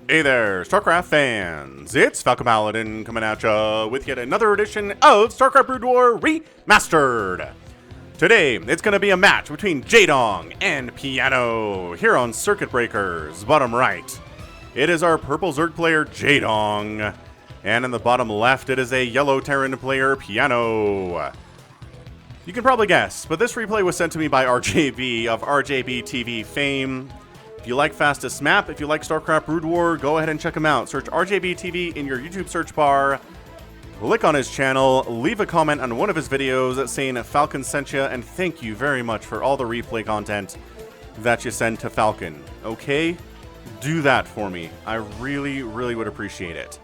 Hey there, StarCraft fans! It's Falcon Paladin coming at ya with yet another edition of StarCraft Brood War Remastered! Today, it's going to be a match between Jaedong and Piano here on Circuit Breakers, bottom right. It is our purple Zerg player, Jaedong, and in the bottom left, it is a yellow Terran player, Piano. You can probably guess, but this replay was sent to me by RJB of RJB TV fame. If you like Fastest Map, if you like StarCraft Brood War, go ahead and check him out. Search RJB TV in your YouTube search bar. Click on his channel, leave a comment on one of his videos saying Falcon sent you, and thank you very much for all the replay content that you send to Falcon. Okay? Do that for me. I really, really would appreciate it.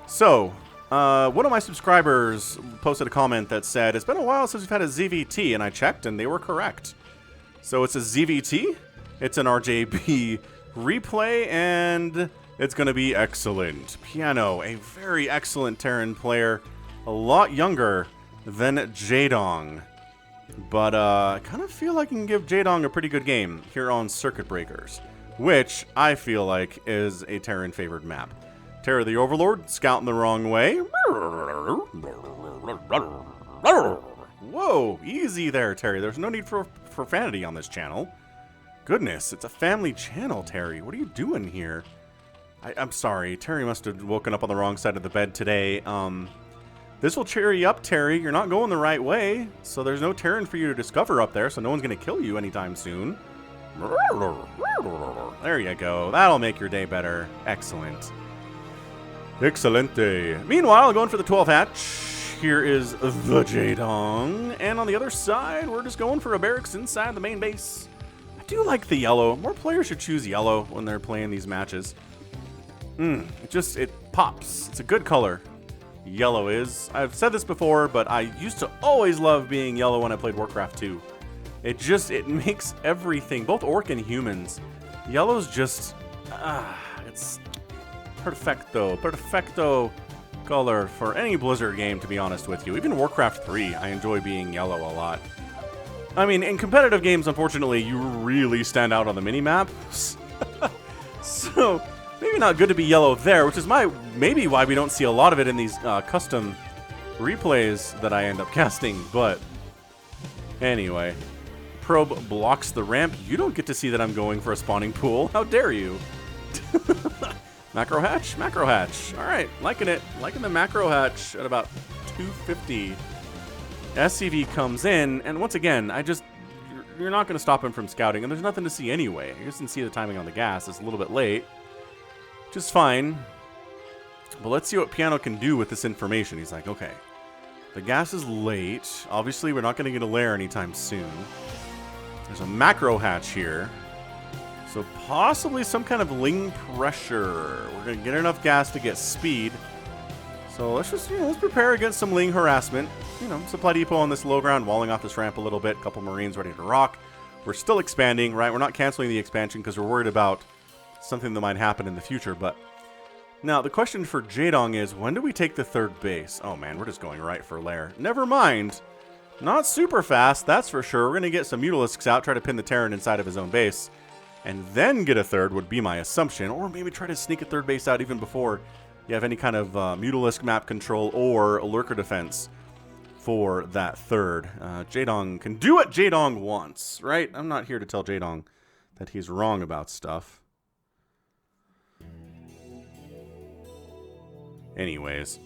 So, one of my subscribers posted a comment that said, it's been a while since we've had a ZVT, and I checked, and they were correct. So it's a ZVT? It's an RJB replay, and it's going to be excellent. Piano, a very excellent Terran player, a lot younger than Jaedong. But I kind of feel like I can give Jaedong a pretty good game here on Circuit Breakers, which I feel like is a Terran favored map. Terra the Overlord, scouting the wrong way. Whoa, easy there, Terry. There's no need for profanity on this channel. Goodness, it's a family channel, Terry. What are you doing here? I'm sorry. Terry must have woken up on the wrong side of the bed today. This will cheer you up, Terry. You're not going the right way, so there's no Terran for you to discover up there, so no one's going to kill you anytime soon. There you go. That'll make your day better. Excellent. Excelente. Meanwhile, going for the 12th hatch. Here is the Jaedong. And on the other side, we're just going for a barracks inside the main base. I do like the yellow. More players should choose yellow when they're playing these matches. It pops. It's a good color. Yellow is. I've said this before, but I used to always love being yellow when I played Warcraft 2. It makes everything, both orc and humans. Yellow's just, it's perfecto color for any Blizzard game, to be honest with you. Even Warcraft 3, I enjoy being yellow a lot. I mean, in competitive games, unfortunately, you really stand out on the mini-maps. So, maybe not good to be yellow there, which is maybe why we don't see a lot of it in these custom replays that I end up casting, but anyway. Probe blocks the ramp. You don't get to see that I'm going for a spawning pool. How dare you? Macro hatch? Macro hatch. Alright, liking it. Liking the macro hatch at about 250. SCV comes in, and once again, you're not going to stop him from scouting, and there's nothing to see anyway. You just didn't see the timing on the gas. It's a little bit late, which is fine. But let's see what Piano can do with this information. He's like, okay, the gas is late. Obviously, we're not going to get a lair anytime soon. There's a macro hatch here. So possibly some kind of ling pressure. We're going to get enough gas to get speed. So let's just, let's prepare against some ling harassment. Supply depot on this low ground, walling off this ramp a little bit. A couple Marines ready to rock. We're still expanding, right? We're not canceling the expansion because we're worried about something that might happen in the future. But now the question for Jaedong is, when do we take the third base? Oh man, we're just going right for lair. Never mind. Not super fast, that's for sure. We're going to get some mutalisks out, try to pin the Terran inside of his own base. And then get a third would be my assumption. Or maybe try to sneak a third base out even before you have any kind of mutalisk map control or a lurker defense for that third. Jaedong can do what Jaedong wants, right? I'm not here to tell Jaedong that he's wrong about stuff. Anyways.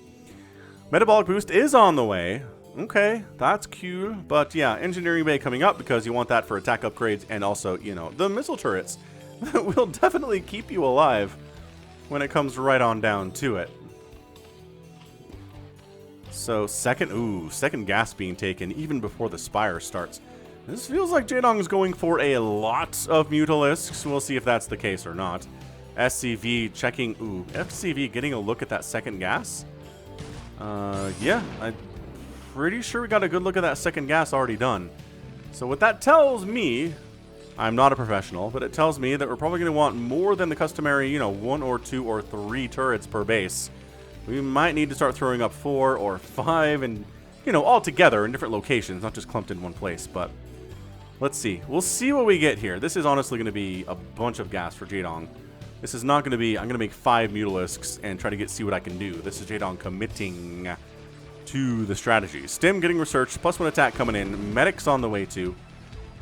Metabolic boost is on the way. Okay, that's cute. But yeah, engineering bay coming up because you want that for attack upgrades and also, the missile turrets that will definitely keep you alive when it comes right on down to it. So second gas being taken even before the Spire starts. This feels like Jaedong is going for a lot of mutalisks. We'll see if that's the case or not. SCV checking, FCV getting a look at that second gas. Yeah, I'm pretty sure we got a good look at that second gas already done. So what that tells me, I'm not a professional, but it tells me that we're probably going to want more than the customary, 1 or 2 or 3 turrets per base. We might need to start throwing up 4 or 5 and, all together in different locations, not just clumped in one place. But let's see. We'll see what we get here. This is honestly going to be a bunch of gas for Jaedong. This is not going to be, I'm going to make 5 mutalisks and try to see what I can do. This is Jaedong committing to the strategy. Stim getting researched, +1 attack coming in. Medics on the way too.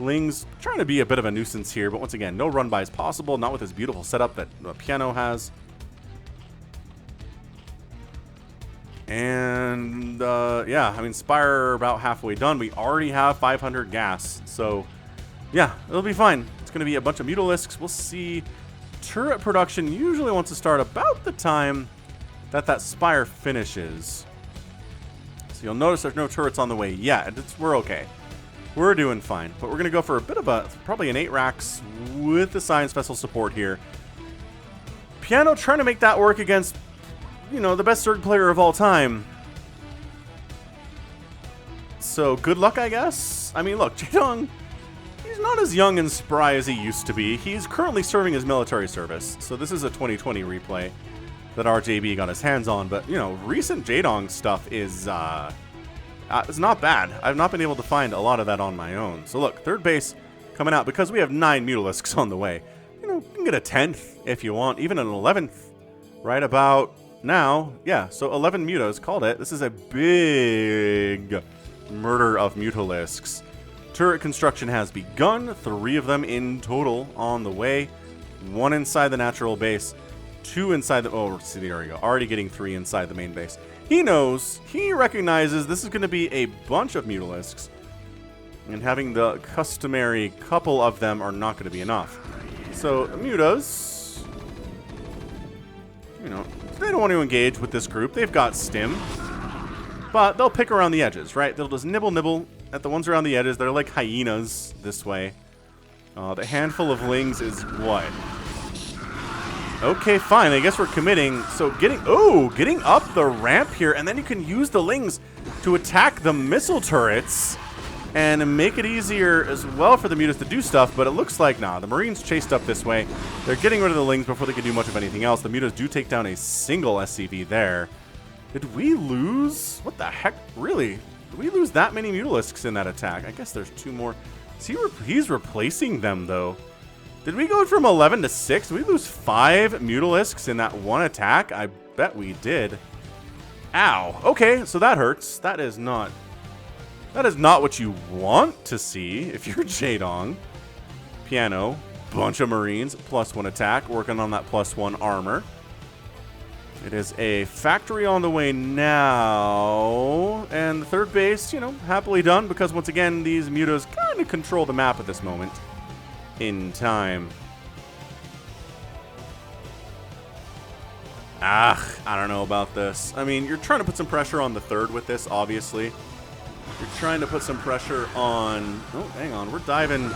Ling's trying to be a bit of a nuisance here, but once again, no run-by is possible, not with this beautiful setup that Piano has. And, yeah, I mean, Spire about halfway done. We already have 500 gas, so, yeah, it'll be fine. It's going to be a bunch of mutalisks. We'll see. Turret production usually wants to start about the time that Spire finishes. So you'll notice there's no turrets on the way yet. We're okay. We're doing fine. But we're going to go for a bit of probably an 8 racks with the Science Vessel support here. Piano trying to make that work against, you know, the best Zerg player of all time. So, good luck, I guess? I mean, look, Jaedong, he's not as young and spry as he used to be. He's currently serving his military service. So this is a 2020 replay that RJB got his hands on. But, you know, recent Jaedong stuff is, it's not bad. I've not been able to find a lot of that on my own. So look, third base coming out because we have 9 mutalisks on the way. You know, you can get a 10th if you want, even an 11th right about now. Yeah, so 11 mutas, called it. This is a big murder of mutalisks. Turret construction has begun. 3 of them in total on the way. 1 inside the natural base. 2 inside the... Oh, see, there we go. Already getting 3 inside the main base. He knows. He recognizes this is going to be a bunch of mutalisks. And having the customary couple of them are not going to be enough. So, mutas... You know, they don't want to engage with this group. They've got Stim. But they'll pick around the edges, right? They'll just nibble at the ones around the edges. They're like hyenas this way. The handful of Lings is what? Okay, fine. I guess we're committing. So getting up the ramp here, and then you can use the Lings to attack the missile turrets and make it easier as well for the mutas to do stuff. But it looks like, nah, the Marines chased up this way. They're getting rid of the Lings before they can do much of anything else. The mutas do take down a single SCV there. Did we lose? What the heck? Really? Did we lose that many mutalisks in that attack? I guess there's 2 more. He's replacing them, though. Did we go from 11 to 6? Did we lose 5 mutalisks in that one attack? I bet we did. Ow. Okay, so that hurts. That is not what you want to see if you're Jaedong. Piano. Bunch of Marines. +1 attack. Working on that +1 armor. It is a factory on the way now, and the third base, you know, happily done, because once again, these mutas kind of control the map at this moment in time. I don't know about this. I mean, you're trying to put some pressure on the third with this, obviously. You're trying to put some pressure on... Oh, hang on, we're diving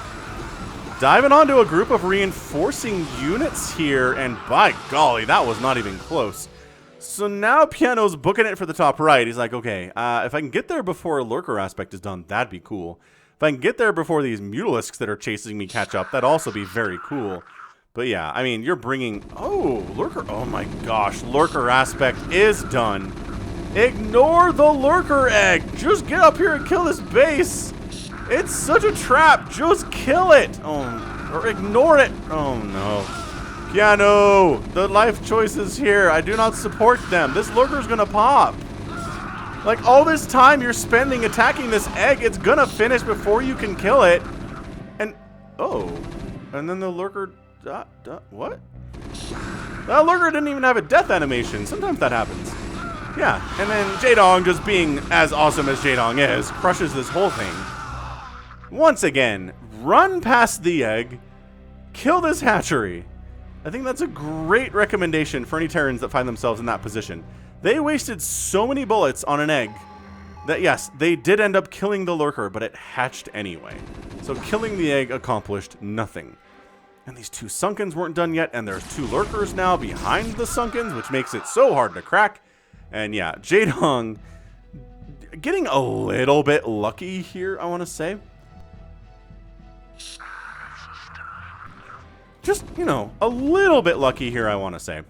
onto a group of reinforcing units here, and by golly, that was not even close. So now Piano's booking it for the top right. He's like, okay, if I can get there before a Lurker aspect is done, that'd be cool. If I can get there before these mutalisks that are chasing me catch up, that'd also be very cool. But yeah, I mean, you're bringing... Oh, Lurker. Oh my gosh, Lurker aspect is done. Ignore the Lurker egg. Just get up here and kill this base. It's such a trap. Just kill it. Oh, or ignore it. Oh no. Piano, the life choices here, I do not support them. This Lurker's gonna pop. Like, all this time you're spending attacking this egg, it's gonna finish before you can kill it. And, oh, and then the Lurker, what? That Lurker didn't even have a death animation. Sometimes that happens. Yeah, and then Jaedong, just being as awesome as Jaedong is, crushes this whole thing. Once again, run past the egg, kill this hatchery. I think that's a great recommendation for any Terrans that find themselves in that position. They wasted so many bullets on an egg that, yes, they did end up killing the Lurker, but it hatched anyway. So killing the egg accomplished nothing. And these 2 Sunkens weren't done yet, and there's 2 Lurkers now behind the Sunkens, which makes it so hard to crack. And yeah, Jaedong getting a little bit lucky here, I want to say. Just, you know, a little bit lucky here, I want to say.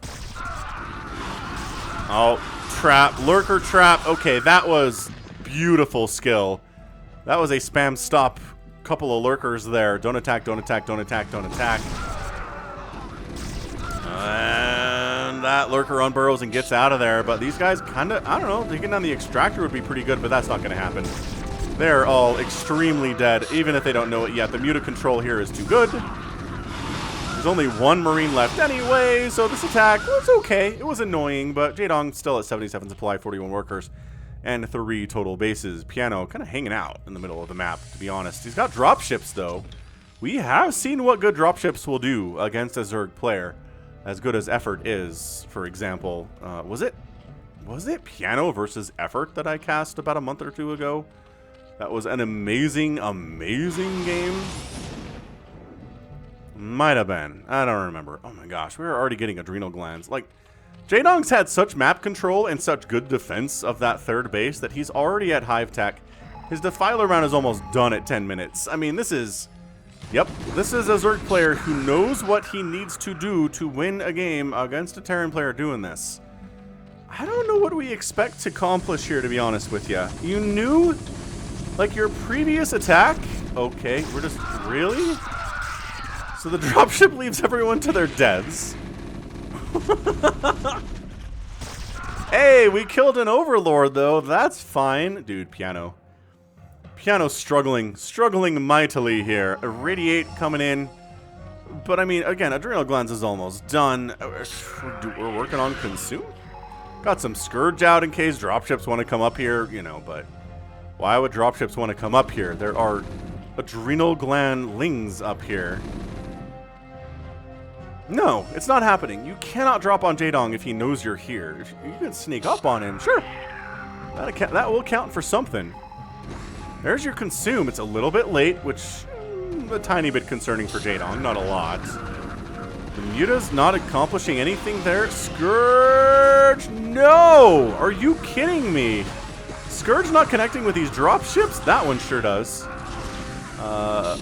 Oh, trap. Lurker trap. Okay, that was beautiful skill. That was a spam stop. Couple of Lurkers there. Don't attack, don't attack, don't attack, don't attack. that Lurker unburrows and gets out of there, but these guys kind of, I don't know, taking down the extractor would be pretty good, but that's not going to happen. They're all extremely dead, even if they don't know it yet. The muta control here is too good. There's only one Marine left anyway, so this attack was okay. It was annoying, but Jaedong still at 77 supply, 41 workers, and 3 total bases. Piano kind of hanging out in the middle of the map, to be honest. He's got dropships, though. We have seen what good dropships will do against a Zerg player. As good as Effort is, for example. Was it Piano versus Effort that I cast about a month or two ago? That was an amazing, amazing game. Might have been. I don't remember. Oh my gosh, we were already getting adrenal glands. Like, Jaedong's had such map control and such good defense of that third base that he's already at Hive Tech. His Defiler round is almost done at 10 minutes. I mean, this is... Yep, this is a Zerg player who knows what he needs to do to win a game against a Terran player doing this. I don't know what we expect to accomplish here, to be honest with you. You knew, like, your previous attack? Okay, we're just... Really? So the dropship leaves everyone to their deaths. Hey, we killed an Overlord, though. That's fine. Dude, Piano. Piano's struggling mightily here. Irradiate coming in. But, I mean, again, Adrenal Glands is almost done. We're working on Consume? Got some Scourge out in case dropships want to come up here, you know, but why would dropships want to come up here? There are Adrenal Gland Lings up here. No, it's not happening. You cannot drop on Jaedong if he knows you're here. You can sneak up on him, sure. That will count for something. There's your Consume. It's a little bit late, which a tiny bit concerning for Jaedong, not a lot. The Muta's not accomplishing anything there. Scourge! No! Are you kidding me? Scourge not connecting with these dropships? That one sure does.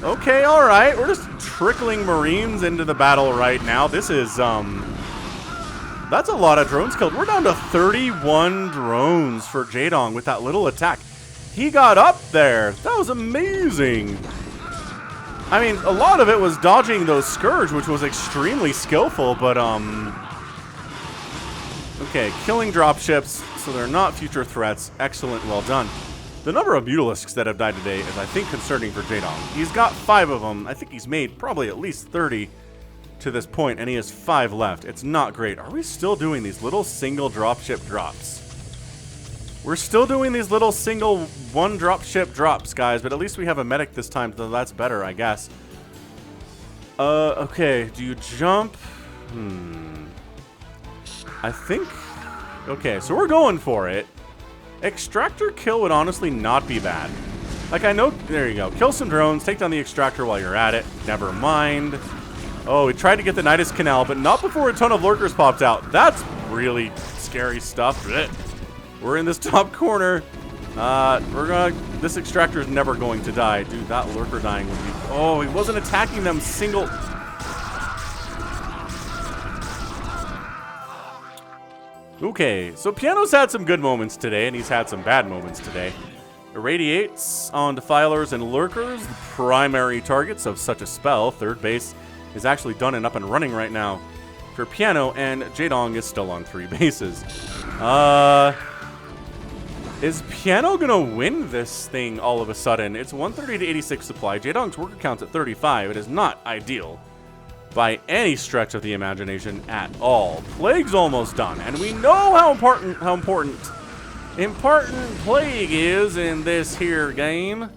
Okay, alright. We're just trickling Marines into the battle right now. This is, that's a lot of drones killed. We're down to 31 drones for Jaedong with that little attack. He got up there. That was amazing. I mean, a lot of it was dodging those Scourge, which was extremely skillful, but, okay, killing dropships, so they're not future threats. Excellent, well done. The number of Mutalisks that have died today is, I think, concerning for Jaedong. He's got 5 of them. I think he's made probably at least 30 to this point, and he has 5 left. It's not great. Are we still doing these little single dropship drops? We're still doing these little single one dropship drops, guys, but at least we have a medic this time, so that's better, I guess. Okay, do you jump? I think... Okay, so we're going for it. Extractor kill would honestly not be bad. Like, I know... There you go. Kill some drones, take down the extractor while you're at it. Never mind. Oh, we tried to get the Nidus Canal, but not before a ton of Lurkers popped out. That's really scary stuff. Blech. We're in this top corner. This extractor is never going to die. Dude, that Lurker dying would be... Oh, he wasn't attacking them single... Okay, so Piano's had some good moments today, and he's had some bad moments today. Irradiates on Defilers and Lurkers, the primary targets of such a spell. Third base is actually done and up and running right now for Piano, and Jaedong is still on 3 bases. Is Piano gonna win this thing all of a sudden? It's 130 to 86 supply. Jaedong's worker count's at 35. It is not ideal by any stretch of the imagination at all. Plague's almost done, and we know how important Plague is in this here game.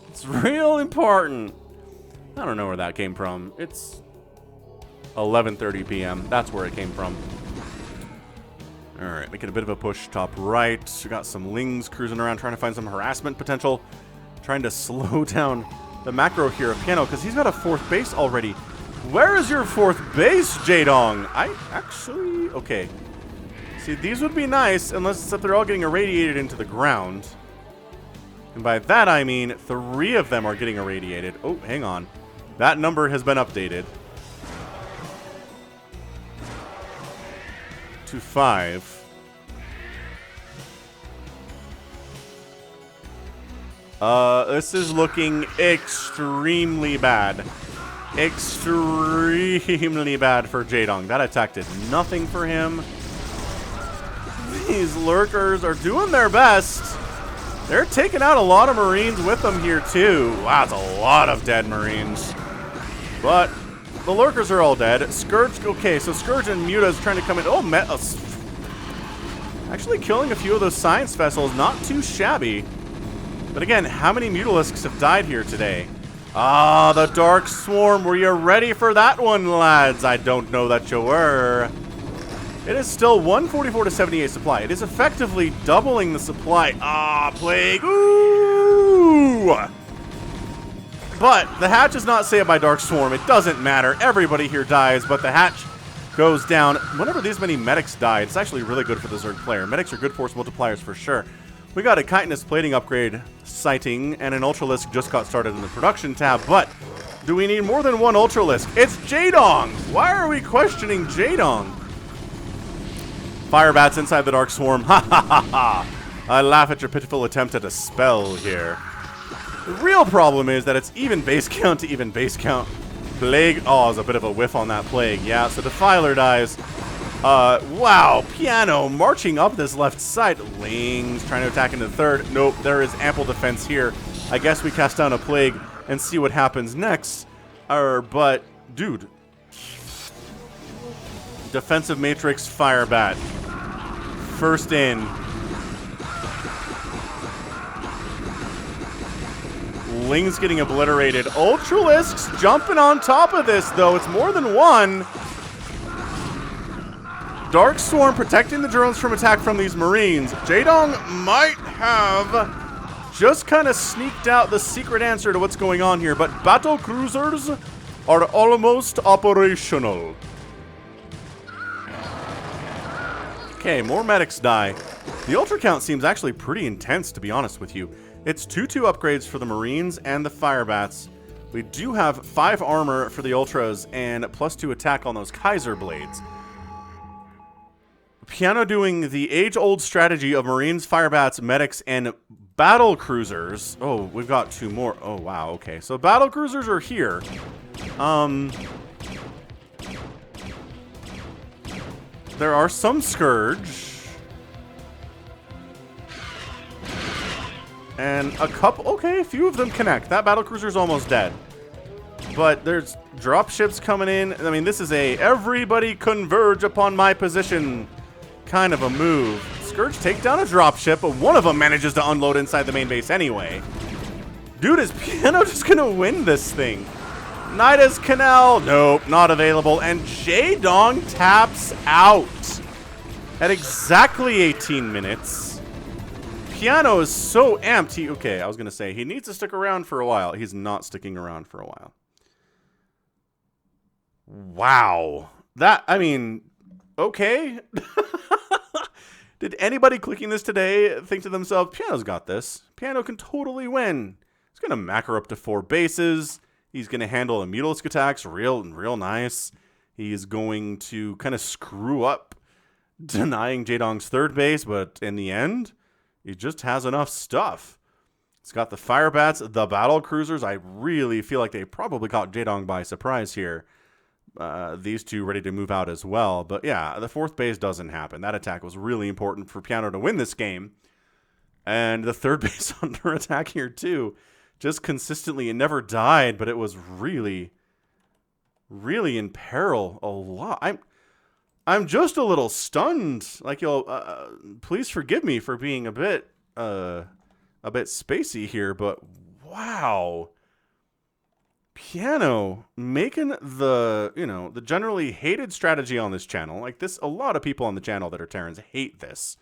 It's real important. I don't know where that came from. It's 11:30 p.m. That's where it came from. All right, making a bit of a push top right. We got some Lings cruising around trying to find some harassment potential. Trying to slow down the macro here of Piano because he's got a 4th base already. Where is your 4th base, Jaedong? I actually... Okay. See, these would be nice unless they're all getting irradiated into the ground. And by that I mean 3 of them are getting irradiated. Oh, hang on. That number has been updated to 5. This is looking extremely bad. extremely bad for Jaedong. That attack did nothing for him. These Lurkers are doing their best. They're taking out a lot of Marines with them here, too. Wow, that's a lot of dead Marines. But the Lurkers are all dead. Scourge, okay, so Scourge and Muta is trying to come in. Oh, actually killing a few of those science vessels. Not too shabby. But again, how many Mutalisks have died here today? Ah, the Dark Swarm. Were you ready for that one, lads? I don't know that you were. It is still 144 to 78 supply. It is effectively doubling the supply. Ah, Plague. Ooh! But the hatch is not saved by Dark Swarm. It doesn't matter. Everybody here dies, but the hatch goes down. Whenever these many medics die, it's actually really good for the Zerg player. Medics are good force multipliers for sure. We got a chitinous plating upgrade sighting, and an Ultralisk just got started in the production tab, but do we need more than one Ultralisk? It's Jaedong! Why are we questioning Jaedong? Firebats inside the Dark Swarm. Ha ha ha ha! I laugh at your pitiful attempt at a spell here. The real problem is that it's even base count to even base count. Plague. Oh, it's a bit of a whiff on that Plague. Yeah, so Defiler dies. Wow. Piano marching up this left side. Lings trying to attack into the third. Nope, there is ample defense here. I guess we cast down a Plague and see what happens next. But, dude. Defensive Matrix Firebat. First in. Ling's getting obliterated. Ultralisks jumping on top of this, though. It's more than one. Dark Swarm protecting the drones from attack from these Marines. Jaedong might have just kind of sneaked out the secret answer to what's going on here, but Battlecruisers are almost operational. Okay, more medics die. The Ultra count seems actually pretty intense, to be honest with you. It's 2-2 upgrades for the Marines and the Firebats. We do have 5 armor for the Ultras and +2 attack on those Kaiser Blades. Piano doing the age-old strategy of Marines, Firebats, Medics, and Battlecruisers. Oh, we've got 2 more. Oh, wow, okay. So Battlecruisers are here. There are some Scourge. And a couple, okay, a few of them connect. That Battlecruiser's almost dead. But there's dropships coming in. I mean, this is a everybody converge upon my position kind of a move. Scourge take down a dropship, but one of them manages to unload inside the main base anyway. Dude, is Piano just gonna win this thing? Nida's Canal, nope, not available. And Jaedong taps out at exactly 18 minutes. Piano is so amped. Okay, I was going to say, he needs to stick around for a while. He's not sticking around for a while. Wow. That, I mean, okay. Did anybody clicking this today think to themselves, Piano's got this. Piano can totally win. He's going to macro up to 4 bases. He's going to handle the Mutalisk attacks real nice. He's going to kind of screw up denying Jaedong's 3rd base, but in the end, he just has enough stuff. It's got the Firebats, the Battlecruisers. I really feel like they probably caught Jaedong by surprise here. These two ready to move out as well. But yeah, the 4th base doesn't happen. That attack was really important for Piano to win this game. And the 3rd base under attack here too. Just consistently, it never died, but it was really, really in peril a lot. I'm just a little stunned. Like, you'll please forgive me for being a bit spacey here, but wow. Piano making the, the generally hated strategy on this channel. Like this, a lot of people on the channel that are Terrans hate this,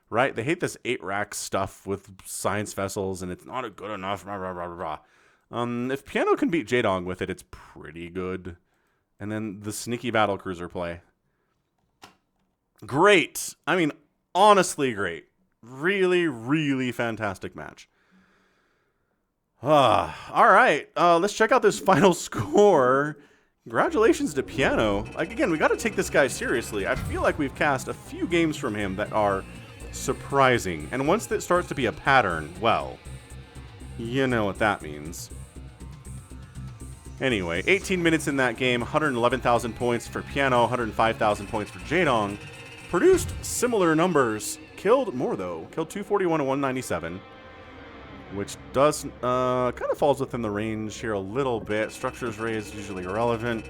right? They hate this 8-rack stuff with science vessels, and it's not good enough. Blah, blah, blah, blah, blah. If Piano can beat Jaedong with it, it's pretty good. And then the sneaky Battlecruiser play. Great. I mean, honestly great. Really, really fantastic match. All right. Let's check out this final score. Congratulations to Piano. Like, again, we got to take this guy seriously. I feel like we've cast a few games from him that are surprising. And once that starts to be a pattern, well, you know what that means. Anyway, 18 minutes in that game, 111,000 points for Piano, 105,000 points for Jaedong. Produced similar numbers. Killed more, though. Killed 241 and 197. Which does, kind of falls within the range here a little bit. Structures raised, usually irrelevant.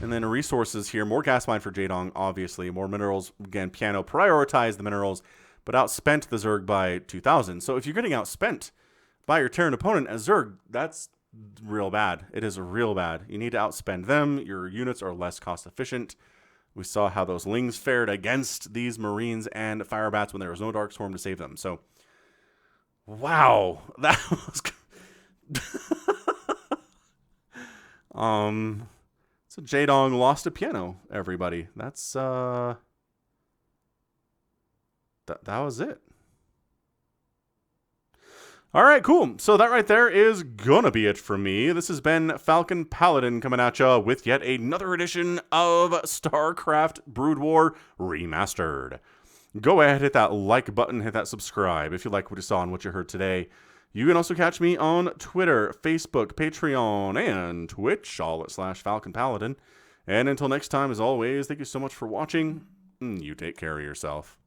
And then resources here. More gas mine for Jaedong, obviously. More minerals. Again, Piano prioritized the minerals, but outspent the Zerg by 2,000. So if you're getting outspent by your Terran opponent as Zerg, that's real bad. It is real bad. You need to outspend them. Your units are less cost efficient. We saw how those Lings fared against these Marines and Firebats when there was no Darkstorm to save them. So, wow. That was... So Jaedong lost a Piano, everybody. That's, that was it. All right, cool. So that right there is going to be it for me. This has been Falcon Paladin coming at you with yet another edition of StarCraft Brood War Remastered. Go ahead, hit that like button, hit that subscribe if you like what you saw and what you heard today. You can also catch me on Twitter, Facebook, Patreon, and Twitch, all at /Falcon Paladin. And until next time, as always, thank you so much for watching. You take care of yourself.